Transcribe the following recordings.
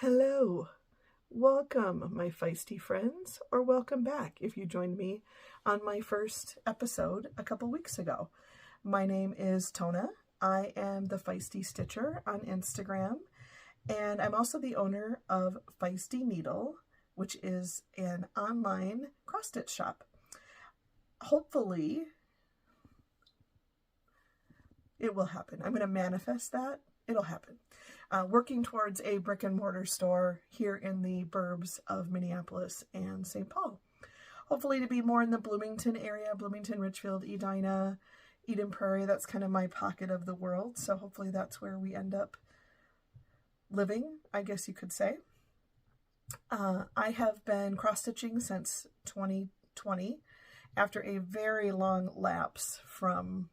Hello, welcome my feisty friends, or welcome back if you joined me on my first episode a couple weeks ago. My name is Tona. I am the Feisty Stitcher on Instagram, and I'm also the owner of Fiesty Needle, which is an online cross-stitch shop. Hopefully, it will happen. I'm going to manifest that. It'll happen. Working towards a brick and mortar store here in the burbs of Minneapolis and St. Paul. Hopefully to be more in the Bloomington area, Bloomington, Richfield, Edina, Eden Prairie. That's kind of my pocket of the world. So hopefully that's where we end up living, I guess you could say. I have been cross-stitching since 2020 after a very long lapse from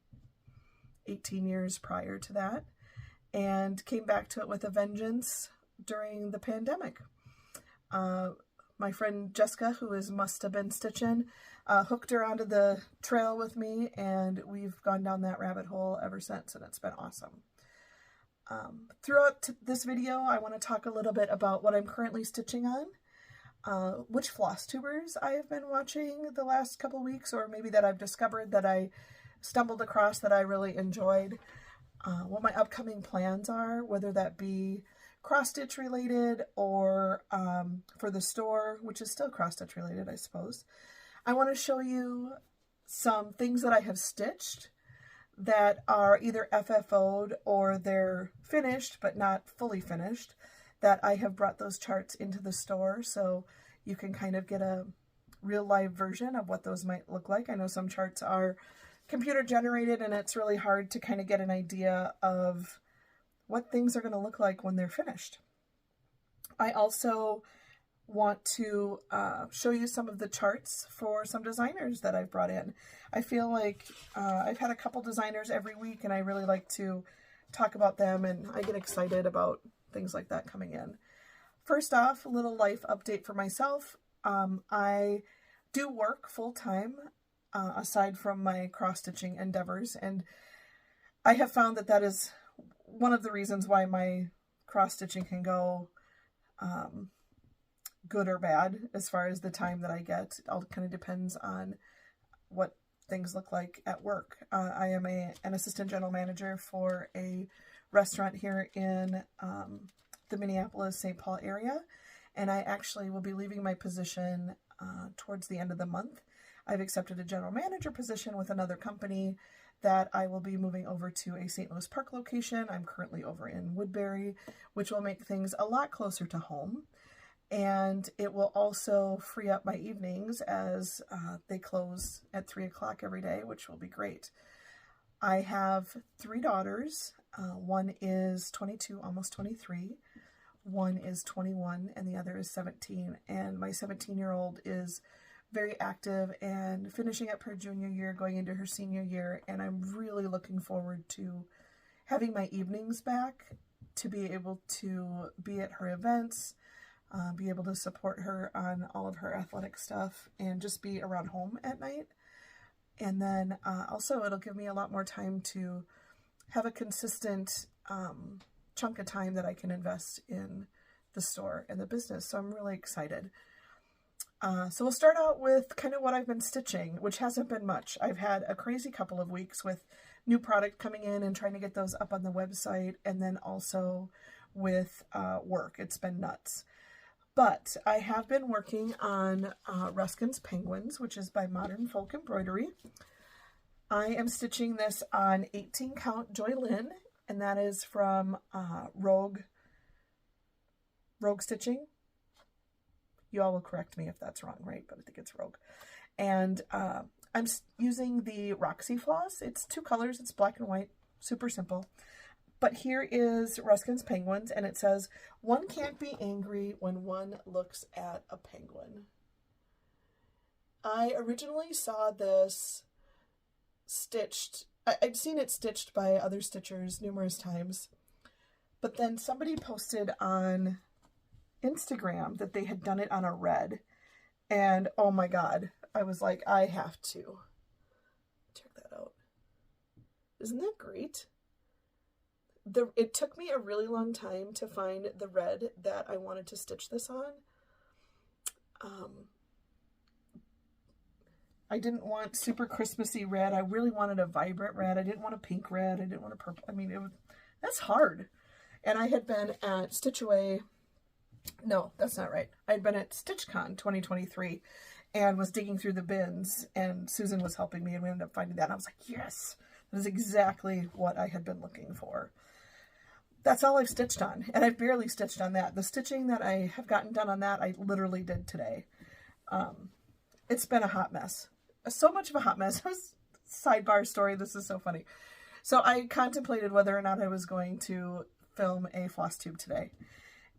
18 years prior to that, and came back to it with a vengeance during the pandemic. My friend Jessica, who must have been stitching, hooked her onto the trail with me, and we've gone down that rabbit hole ever since, and it's been awesome. Throughout this video, I want to talk a little bit about what I'm currently stitching on, which Flosstubers I have been watching the last couple weeks, or maybe that I've discovered that I stumbled across that I really enjoyed, what my upcoming plans are, whether that be cross-stitch related or for the store, which is still cross-stitch related, I suppose. I want to show you some things that I have stitched that are either FFO'd or they're finished but not fully finished, that I have brought those charts into the store so you can kind of get a real live version of what those might look like. I know some charts are computer generated and it's really hard to kind of get an idea of what things are going to look like when they're finished. I also want to show you some of the charts for some designers that I've brought in. I feel like I've had a couple designers every week and I really like to talk about them, and I get excited about things like that coming in. First off, a little life update for myself. I do work full-time aside from my cross-stitching endeavors, and I have found that that is one of the reasons why my cross-stitching can go good or bad as far as the time that I get. It all kind of depends on what things look like at work. I am an assistant general manager for a restaurant here in the Minneapolis-St. Paul area, and I actually will be leaving my position towards the end of the month. I've accepted a general manager position with another company that I will be moving over to a St. Louis Park location. I'm currently over in Woodbury, which will make things a lot closer to home. And it will also free up my evenings as they close at 3 o'clock every day, which will be great. I have 3 daughters. One is 22, almost 23. One is 21, and the other is 17. And my 17-year-old is very active and finishing up her junior year, going into her senior year, and I'm really looking forward to having my evenings back to be able to be at her events, be able to support her on all of her athletic stuff, and just be around home at night. And then also it'll give me a lot more time to have a consistent chunk of time that I can invest in the store and the business, so I'm really excited. So we'll start out with kind of what I've been stitching, which hasn't been much. I've had a crazy couple of weeks with new product coming in and trying to get those up on the website, and then also with work. It's been nuts. But I have been working on Ruskin's Penguins, which is by Modern Folk Embroidery. I am stitching this on 18 count Joy Lynn, and that is from Rogue Stitching. You all will correct me if that's wrong, right? But I think it's Rogue. And I'm using the Roxy floss. It's 2 colors. It's black and white. Super simple. But here is Ruskin's Penguins, and it says, "One can't be angry when one looks at a penguin." I originally saw this stitched. I'd seen it stitched by other stitchers numerous times. But then somebody posted on Instagram that they had done it on a red, and oh my god, I was like, I have to check that out. Isn't that great? it took me a really long time to find the red that I wanted to stitch this on. I didn't want super Christmassy red. I really wanted a vibrant red. I didn't want a pink red. I didn't want a purple. I mean, that's hard. And I had been at Stitchaway. No, that's not right. I'd been at StitchCon 2023 and was digging through the bins, and Susan was helping me, and we ended up finding that. And I was like, yes, that is exactly what I had been looking for. That's all I've stitched on, and I've barely stitched on that. The stitching that I have gotten done on that, I literally did today. It's been a hot mess. So much of a hot mess. Sidebar story, this is so funny. So I contemplated whether or not I was going to film a Flosstube today.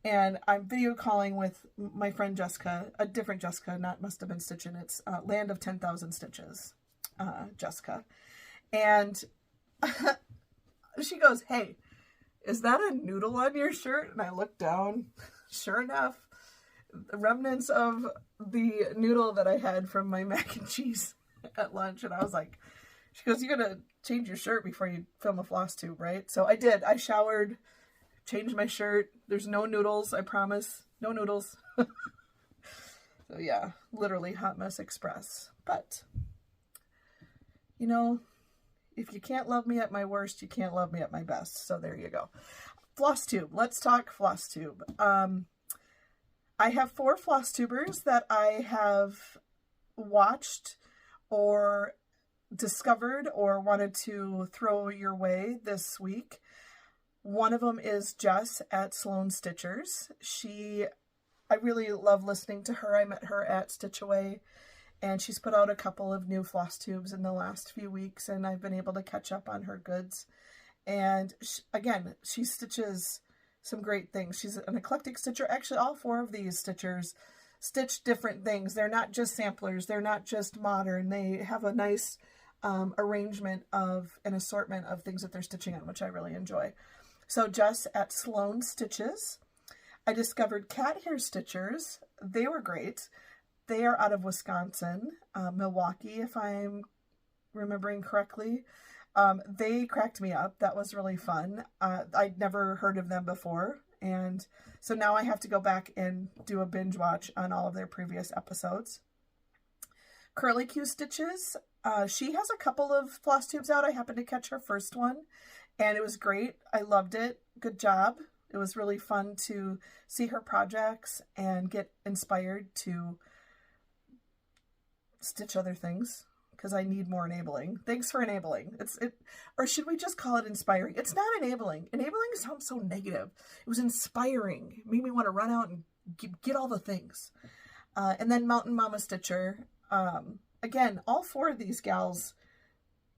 And I'm video calling with my friend Jessica, a different Jessica, not Must Have Been Stitching. It's Land of 10,000 Stitches, Jessica. And she goes, hey, is that a noodle on your shirt? And I looked down, sure enough, the remnants of the noodle that I had from my mac and cheese at lunch. And I was like, she goes, you gotta change your shirt before you film a Flosstube, right? So I did. I showered, changed my shirt. There's no noodles, I promise. No noodles. So yeah, literally hot mess express. But, you know, if you can't love me at my worst, you can't love me at my best. So there you go. Flosstube. Let's talk Flosstube. I have 4 Flosstubers that I have watched or discovered or wanted to throw your way this week. One of them is Jess at Sloan Stitchers. I really love listening to her. I met her at Stitchaway, and she's put out a couple of new Flosstubes in the last few weeks, and I've been able to catch up on her goods. And again, she stitches some great things. She's an eclectic stitcher. Actually, all 4 of these stitchers stitch different things. They're not just samplers. They're not just modern. They have a nice arrangement of an assortment of things that they're stitching on, which I really enjoy. So Jess at Sloan Stitches. I discovered Cat Hair Stitchers. They were great. They are out of Wisconsin, Milwaukee, if I'm remembering correctly. They cracked me up. That was really fun. I'd never heard of them before. And so now I have to go back and do a binge watch on all of their previous episodes. Curly Q Stitches. She has a couple of Flosstubes out. I happened to catch her first one, and it was great. I loved it. Good job. It was really fun to see her projects and get inspired to stitch other things, because I need more enabling. Thanks for enabling. Or should we just call it inspiring? It's not enabling. Enabling sounds so negative. It was inspiring. It made me want to run out and get all the things. And then Mountain Mama Stitcher. Again, all 4 of these gals,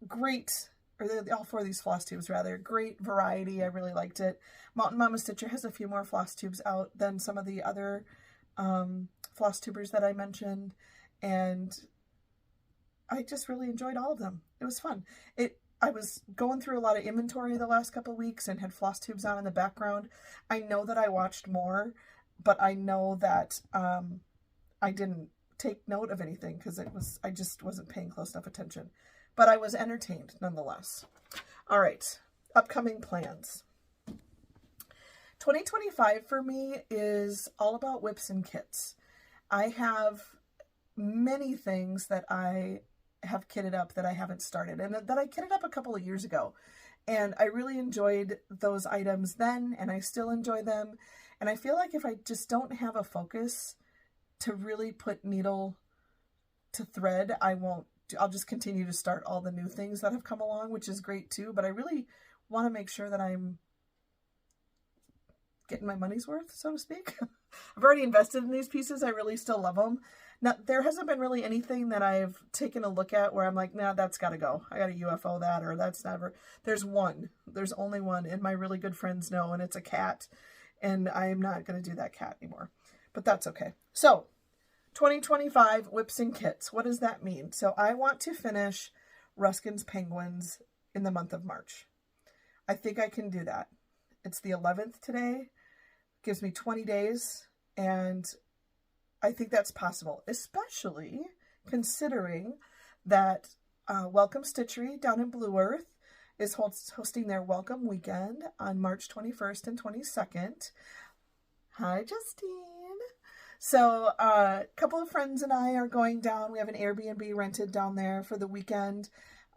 great, or all 4 of these Flosstubes rather, great variety. I really liked it. Mountain Mama Stitcher has a few more Flosstubes out than some of the other Flosstubers that I mentioned, and I just really enjoyed all of them. It was fun. I was going through a lot of inventory the last couple of weeks and had Flosstubes on in the background. I know that I watched more, but I know that I didn't take note of anything because I just wasn't paying close enough attention. But I was entertained nonetheless. All right, upcoming plans. 2025 for me is all about whips and kits. I have many things that I have kitted up that I haven't started, and that I kitted up a couple of years ago. And I really enjoyed those items then, and I still enjoy them. And I feel like if I just don't have a focus to really put needle to thread, I'll just continue to start all the new things that have come along, which is great too. But I really want to make sure that I'm getting my money's worth, so to speak. I've already invested in these pieces. I really still love them. Now, there hasn't been really anything that I've taken a look at where I'm like, nah, that's got to go. I got to UFO that, or that's never. There's one. There's only one, and my really good friends know, and it's a cat, and I am not going to do that cat anymore. But that's okay. So, 2025 whips and kits. What does that mean? So, I want to finish Ruskin's Penguins in the month of March. I think I can do that. It's the 11th today. Gives me 20 days, and I think that's possible, especially considering that Welcome Stitchery down in Blue Earth is hosting their welcome weekend on March 21st and 22nd. Hi, Justine. So a couple of friends and I are going down. We have an Airbnb rented down there for the weekend.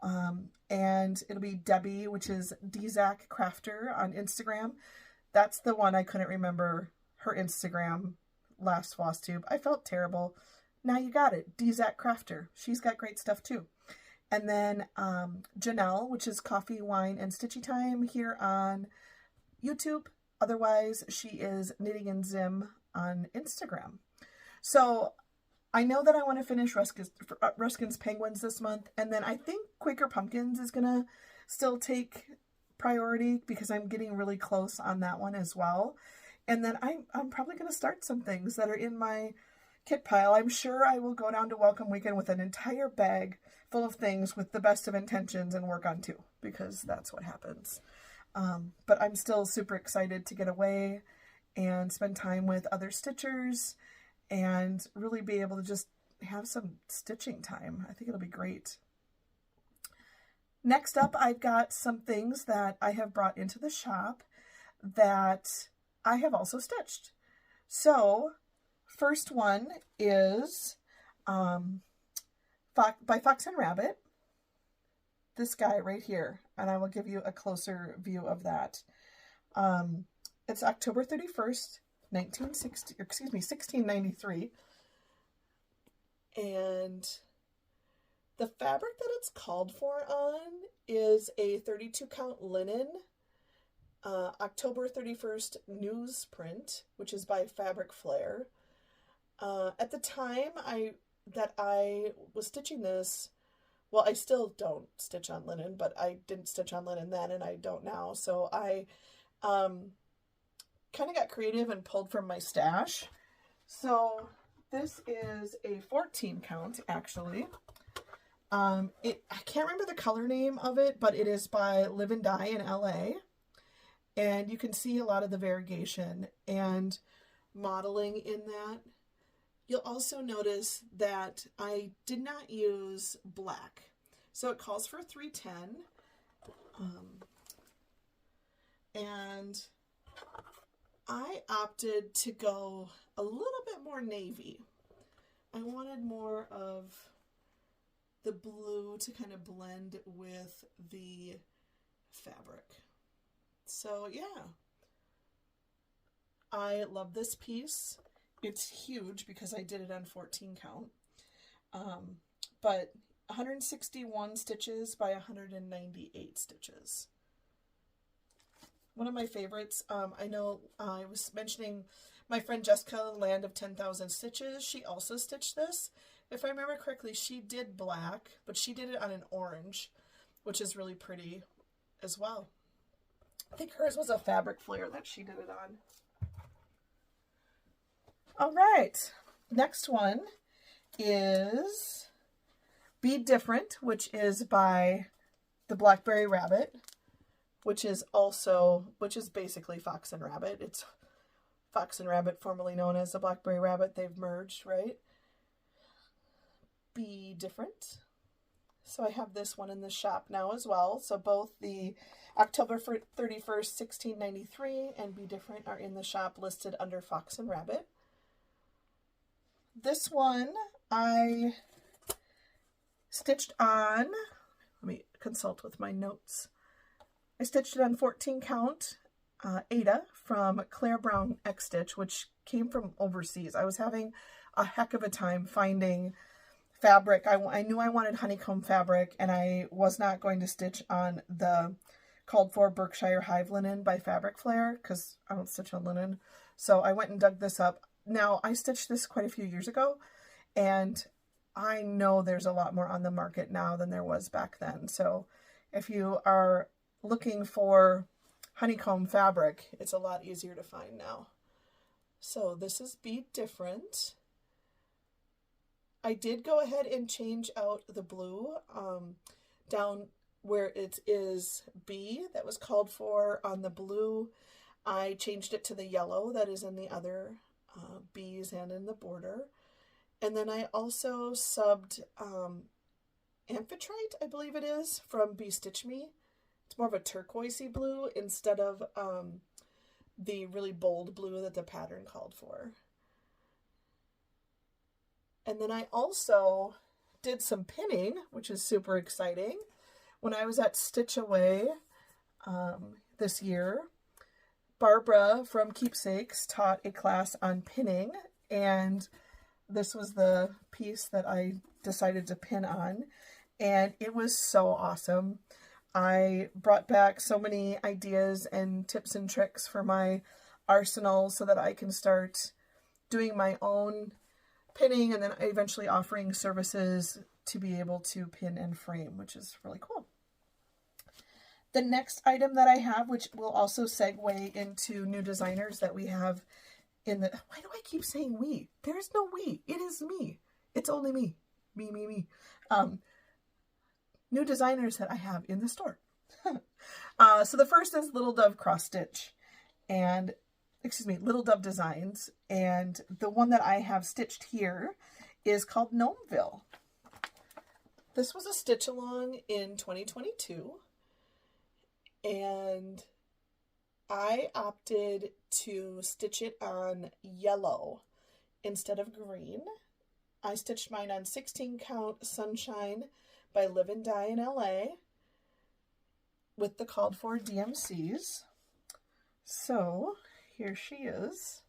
And it'll be Debbie, which is Dzak Crafter on Instagram. That's the one I couldn't remember her Instagram last Flosstube. I felt terrible. Now you got it. Dzak Crafter. She's got great stuff too. And then Janelle, which is Coffee, Wine, and Stitchy Time here on YouTube. Otherwise, she is Knitting and Zim on Instagram. So I know that I want to finish Ruskin's Penguins this month. And then I think Quaker Pumpkins is going to still take priority because I'm getting really close on that one as well. And then I'm probably going to start some things that are in my kit pile. I'm sure I will go down to Welcome Weekend with an entire bag full of things with the best of intentions and work on two, because that's what happens. But I'm still super excited to get away and spend time with other stitchers and really be able to just have some stitching time. I think it'll be great. Next up, I've got some things that I have brought into the shop that I have also stitched. So first one is by Fox and Rabbit. This guy right here, and I will give you a closer view of that. It's October 31st, 1693. And the fabric that it's called for on is a 32 count linen October 31st newsprint, which is by Fabric Flare. At the time that I was stitching this, well, I still don't stitch on linen, but I didn't stitch on linen then and I don't now. So I kind of got creative and pulled from my stash. So this is a 14 count actually. I can't remember the color name of it, but it is by Live and Dye in LA. And you can see a lot of the variegation and modeling in that. You'll also notice that I did not use black. So it calls for 310. And I opted to go a little bit more navy. I wanted more of the blue to kind of blend with the fabric. So yeah, I love this piece. It's huge because I did it on 14 count, but 161 stitches by 198 stitches. One of my favorites. I know I was mentioning my friend Jessica, Land of 10,000 Stitches. She also stitched this. If I remember correctly, she did black, but she did it on an orange, which is really pretty as well. I think hers was a Fabric Flare that she did it on. All right, next one is Be Different, which is by the Blackberry Rabbit, which is basically Fox and Rabbit. It's Fox and Rabbit, formerly known as the Blackberry Rabbit. They've merged, right? Be Different. So I have this one in the shop now as well. So both the October 31st, 1693 and Be Different are in the shop listed under Fox and Rabbit. This one I stitched on, let me consult with my notes. I stitched it on 14 count Ada from Claire Brown X Stitch, which came from overseas. I was having a heck of a time finding fabric. I knew I wanted honeycomb fabric, and I was not going to stitch on the called for Berkshire Hive Linen by Fabric Flare because I don't stitch on linen. So I went and dug this up. Now, I stitched this quite a few years ago, and I know there's a lot more on the market now than there was back then. So if you are looking for honeycomb fabric, it's a lot easier to find now. So this is Be Different. I did go ahead and change out the blue down where it is B that was called for on the blue. I changed it to the yellow that is in the other B's and in the border. And then I also subbed Amphitrite, I believe it is, from Be Stitch Me It's more of a turquoisey blue instead of the really bold blue that the pattern called for. And then I also did some pinning, which is super exciting. When I was at Stitch Away this year, Barbara from Keepsakes taught a class on pinning, and this was the piece that I decided to pin on, and it was so awesome. I brought back so many ideas and tips and tricks for my arsenal so that I can start doing my own pinning and then eventually offering services to be able to pin and frame, which is really cool. The next item that I have, which will also segue into new designers that we have in the... Why do I keep saying we? There is no we. It is me. It's only me. Me. New designers that I have in the store. So the first is Little Dove Cross Stitch. And, excuse me, Little Dove Designs. And the one that I have stitched here is called Gnomeville. This was a stitch along in 2022. And I opted to stitch it on yellow instead of green. I stitched mine on 16 count Sunshine by Live and Die in LA with the called for DMCs. So here she is.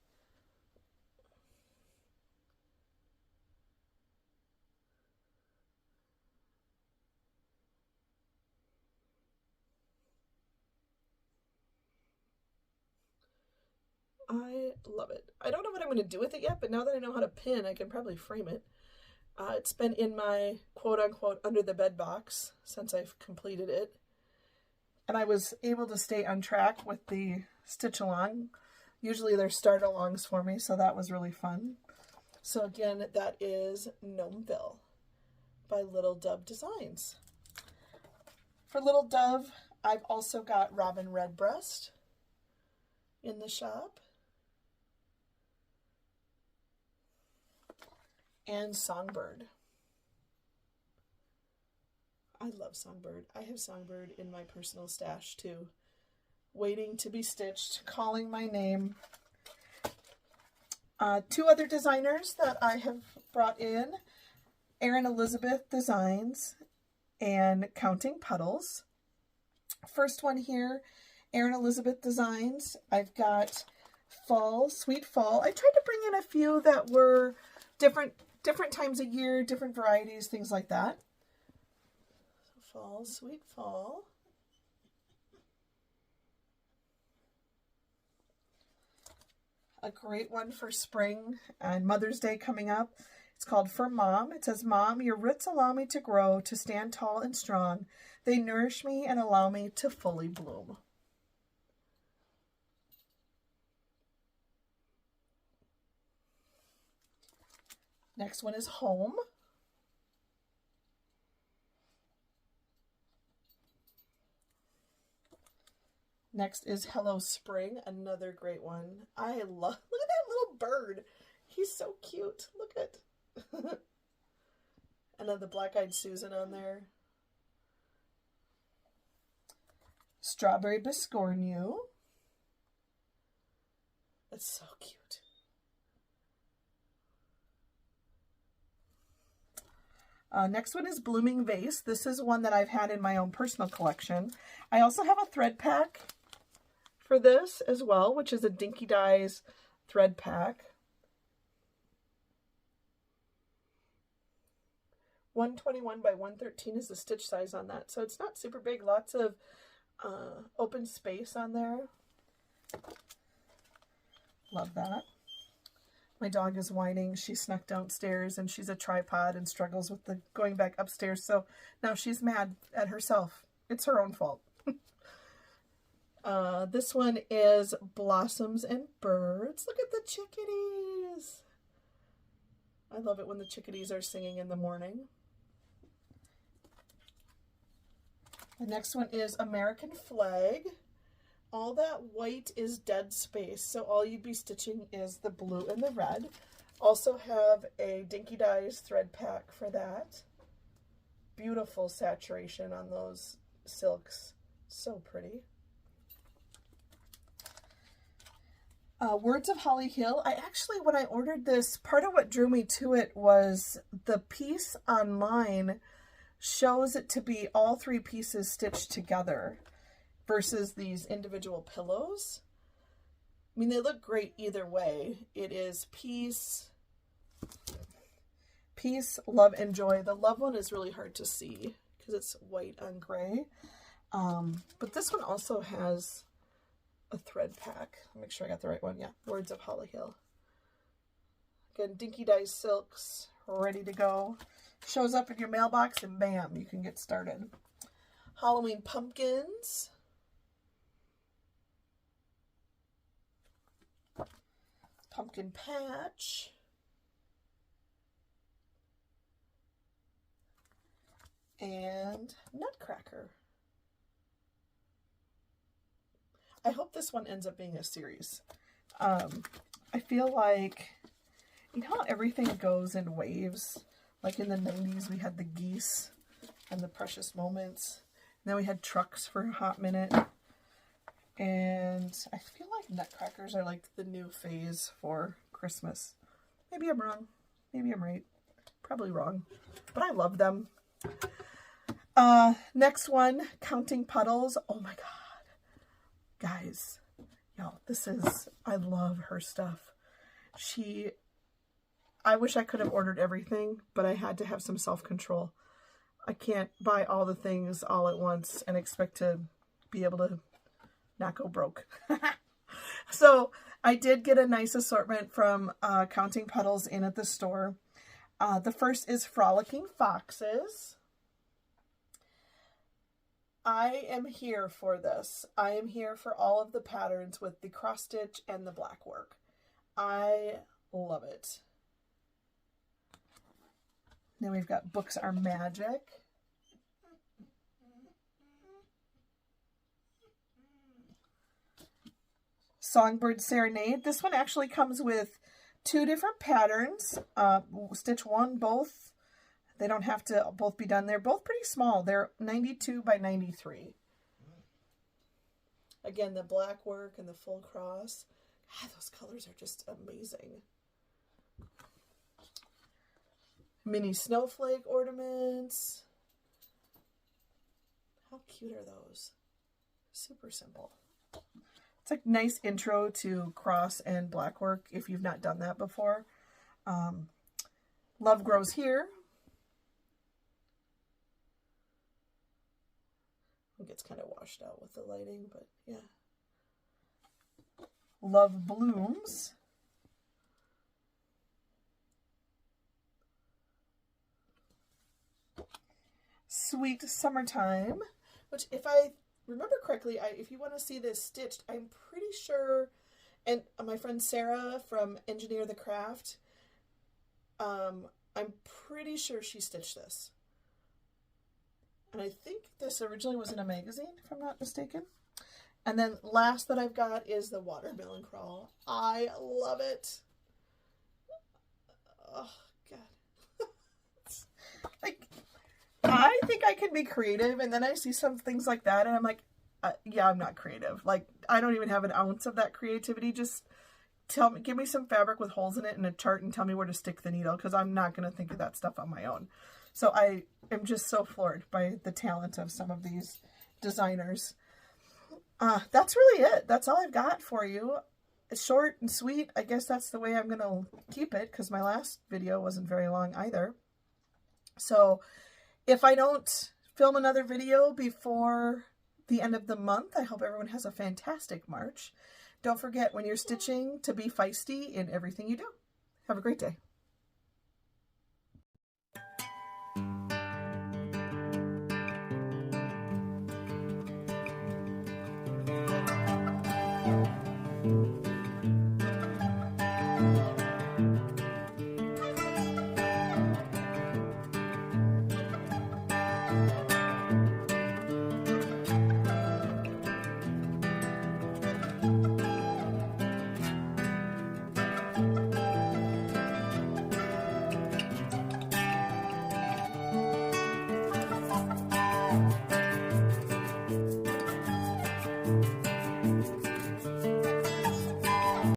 I love it. I don't know what I'm going to do with it yet, but now that I know how to pin, I can probably frame it. It's been in my quote-unquote under the bed box since I've completed it. And I was able to stay on track with the stitch along. Usually they're start alongs for me, so that was really fun. So again, that is Gnomeville by Little Dove Designs. For Little Dove, I've also got Robin Redbreast in the shop. And Songbird. I love Songbird. I have Songbird in my personal stash too. Waiting to be stitched, calling my name. Two other designers that I have brought in. Erin Elizabeth Designs and Counting Puddles. First one here, Erin Elizabeth Designs. I've got Fall, Sweet Fall. I tried to bring in a few that were different times a year, different varieties, things like that. Fall, Sweet Fall. A great one for spring and Mother's Day coming up. It's called For Mom. It says, Mom, your roots allow me to grow, to stand tall and strong. They nourish me and allow me to fully bloom. Next one is Home. Next is Hello Spring, another great one. I love, look at that little bird. He's so cute. Look at. And then the Black-Eyed Susan on there. Strawberry Biscornu. That's so cute. Next one is Blooming Vase. This is one that I've had in my own personal collection. I also have a thread pack for this as well, which is a Dinky Dyes thread pack. 121 by 113 is the stitch size on that. So it's not super big. Lots of open space on there. Love that. My dog is whining. She snuck downstairs and she's a tripod and struggles with the going back upstairs. So now she's mad at herself. It's her own fault. This one is Blossoms and Birds. Look at the chickadees. I love it when the chickadees are singing in the morning. The next one is American Flag. All that white is dead space, so all you'd be stitching is the blue and the red. Also have a Dinky Dyes thread pack for that. Beautiful saturation on those silks. So pretty. Words of Holly Hill. I actually, when I ordered this, part of what drew me to it was the piece online shows it to be all 3 pieces stitched together versus these individual pillows. I mean, they look great either way. It is peace, love, and joy. The love one is really hard to see because it's white on gray. But this one also has a thread pack. Make sure I got the right one. Yeah, Words of Holly Hill. Again, Dinky Dye Silks, ready to go. Shows up in your mailbox and bam, you can get started. Halloween pumpkins. Pumpkin patch. And Nutcracker. I hope this one ends up being a series. I feel like, you know how everything goes in waves? Like in the 90s, we had the geese and the precious moments. And then we had trucks for a hot minute. And I feel like nutcrackers are like the new phase for Christmas. Maybe I'm wrong. Maybe I'm right. Probably wrong. But I love them. Next one, Counting Puddles. Oh my God. Guys, y'all, I love her stuff. I wish I could have ordered everything, but I had to have some self-control. I can't buy all the things all at once and expect to be able to not go broke. So I did get a nice assortment from Counting Puddles in at the store. The first is Frolicking Foxes. I am here for this. I am here for all of the patterns with the cross stitch and the black work. I love it. Then we've got Books Are Magic. Songbird Serenade. This one actually comes with 2 different patterns. Stitch 1, both. They don't have to both be done. They're both pretty small. They're 92 by 93. Again, the black work and the full cross. God, those colors are just amazing. Mini snowflake ornaments. How cute are those? Super simple. It's a nice intro to cross and black work if you've not done that before. Love Grows Here. It gets kind of washed out with the lighting, but yeah. Love Blooms. Sweet Summertime, which if I remember correctly, if you want to see this stitched, I'm pretty sure, and my friend Sarah from Engineer the Craft, I'm pretty sure she stitched this. And I think this originally was in a magazine, if I'm not mistaken. And then last that I've got is the Watermelon Crawl. I love it. Oh, God. Like, I think I can be creative, and then I see some things like that, and I'm like, yeah, I'm not creative. Like, I don't even have an ounce of that creativity. Just give me some fabric with holes in it and a chart and tell me where to stick the needle, because I'm not going to think of that stuff on my own. So I am just so floored by the talent of some of these designers. That's really it. That's all I've got for you. It's short and sweet. I guess that's the way I'm going to keep it, because my last video wasn't very long either. So if I don't film another video before the end of the month, I hope everyone has a fantastic March. Don't forget, when you're stitching, to be feisty in everything you do. Have a great day.